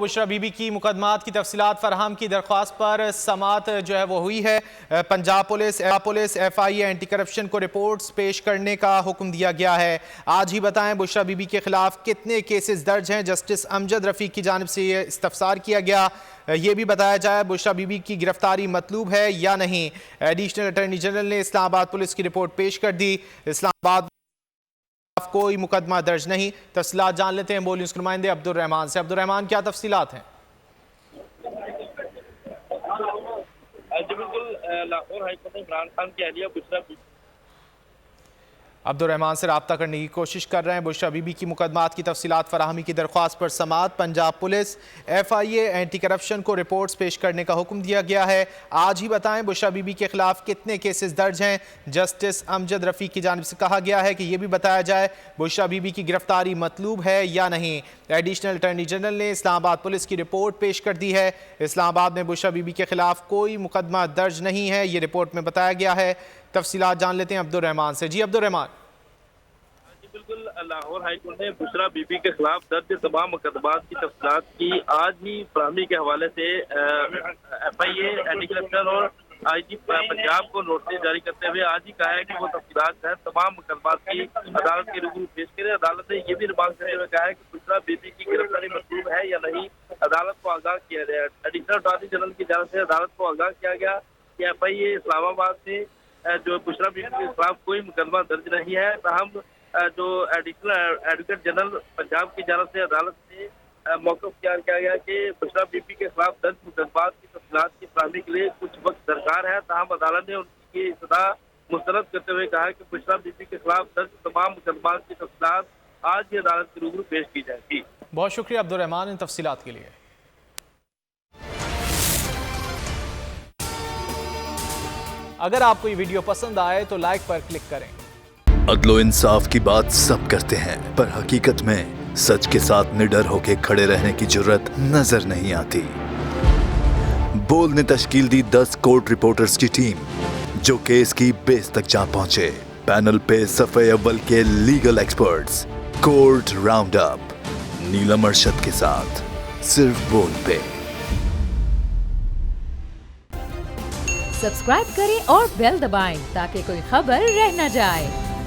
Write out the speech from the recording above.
Bushra be be کی مقدمات کی تفصیلات فراہم کی درخواست پر سماعت جو ہے وہ ہوئی ہے۔ پنجاب پولیس ایف آئی اے اینٹی کرپشن کو رپورٹس پیش کرنے کا حکم دیا گیا ہے۔ آج ہی بتائیں بشرا بی بی کے خلاف کتنے کیسز درج ہیں۔ جسٹس امجد رفیق کی جانب سے یہ استفسار کیا گیا۔ یہ بھی بتایا جائے بشرا بی بی کی گرفتاری مطلوب ہے یا نہیں۔ ایڈیشنل اٹارنی جنرل نے اسلام آباد پولیس کی رپورٹ پیش کر دی۔ اسلام آباد کوئی مقدمہ درج نہیں۔ تفصیلات جان لیتے ہیں بول نیوز کے نمائندے عبد الرحمان سے۔ عبد الرحمان، کیا تفصیلات ہیں؟ جی بالکل، لاہور ہائی کورٹ نے عمران خان کی اہلیہ بشرا بی بی عبد الرحمان سے رابطہ کرنے کی کوشش کر رہے ہیں۔ بشرا بی بی کی مقدمات کی تفصیلات فراہمی کی درخواست پر سماعت۔ پنجاب پولیس ایف آئی اے اینٹی کرپشن کو رپورٹس پیش کرنے کا حکم دیا گیا ہے۔ آج ہی بتائیں بشرا بی بی کے خلاف کتنے کیسز درج ہیں۔ جسٹس امجد رفیق کی جانب سے کہا گیا ہے کہ یہ بھی بتایا جائے بشرا بی بی کی گرفتاری مطلوب ہے یا نہیں۔ ایڈیشنل اٹارنی جنرل نے اسلام آباد پولیس کی رپورٹ پیش کر دی ہے۔ اسلام آباد میں بشرا بی بی کے خلاف کوئی مقدمہ درج نہیں ہے، یہ رپورٹ میں بتایا گیا ہے۔ تفصیلات جان لیتے ہیں عبد الرحمان سے۔ جی عبد الرحمان۔ بالکل، لاہور ہائی کورٹ نے بشرا بی بی کے خلاف درج تمام مقدمات کی تفصیلات کی آج ہی فراہمی کے حوالے سے ایف آئی اے اینٹی کرپشن اور آئی جی پنجاب کو نوٹس جاری کرتے ہوئے آج ہی کہا ہے کہ وہ تفصیلات ہے تمام مقدمات کی عدالت کے روبرو پیش کرے۔ عدالت نے یہ بھی ریمارک کرتے ہوئے کہا ہے کہ بشرا بی بی کی گرفتاری مطلوب ہے یا نہیں، عدالت کو آگاہ کیا گیا۔ ایڈیشنل اٹارنی جنرل کی جانب سے عدالت کو آگاہ کیا گیا کہ ایف آئی اے اسلام آباد سے جو بشرا بی بی کے خلاف کوئی مقدمہ درج نہیں ہے، تاہم جو ایڈیشنل ایڈوکیٹ جنرل پنجاب کی جانب سے عدالت نے موقف اختیار کیا گیا کہ بشرا بی بی کے خلاف درج مقدمات کی تفصیلات کی فراہمی کے لیے کچھ وقت درکار ہے، تاہم عدالت نے ان کی استدعا مسترد کرتے ہوئے کہا کہ بشرا بی بی کے خلاف درج تمام مقدمات کی تفصیلات آج ہی عدالت کے روبرو پیش کی جائے گی۔ بہت شکریہ عبد الرحمان ان تفصیلات کے لیے۔ اگر آپ کو یہ ویڈیو پسند آئے تو لائک پر کلک کریں۔ عدل و انصاف کی بات سب کرتے ہیں، پر حقیقت میں سچ کے ساتھ نڈر ہو کے کھڑے رہنے کی جرت نظر نہیں آتی۔ بول نے تشکیل دی 10 کورٹ رپورٹرز کی ٹیم جو کیس کی بیس تک جا پہنچے۔ پینل پہ صفحے اول کے legal experts. Court round up Neelam Arshad کے ساتھ صرف بول پہ۔ سبسکرائب کریں اور بیل دبائیں تاکہ کوئی خبر رہ نہ جائے۔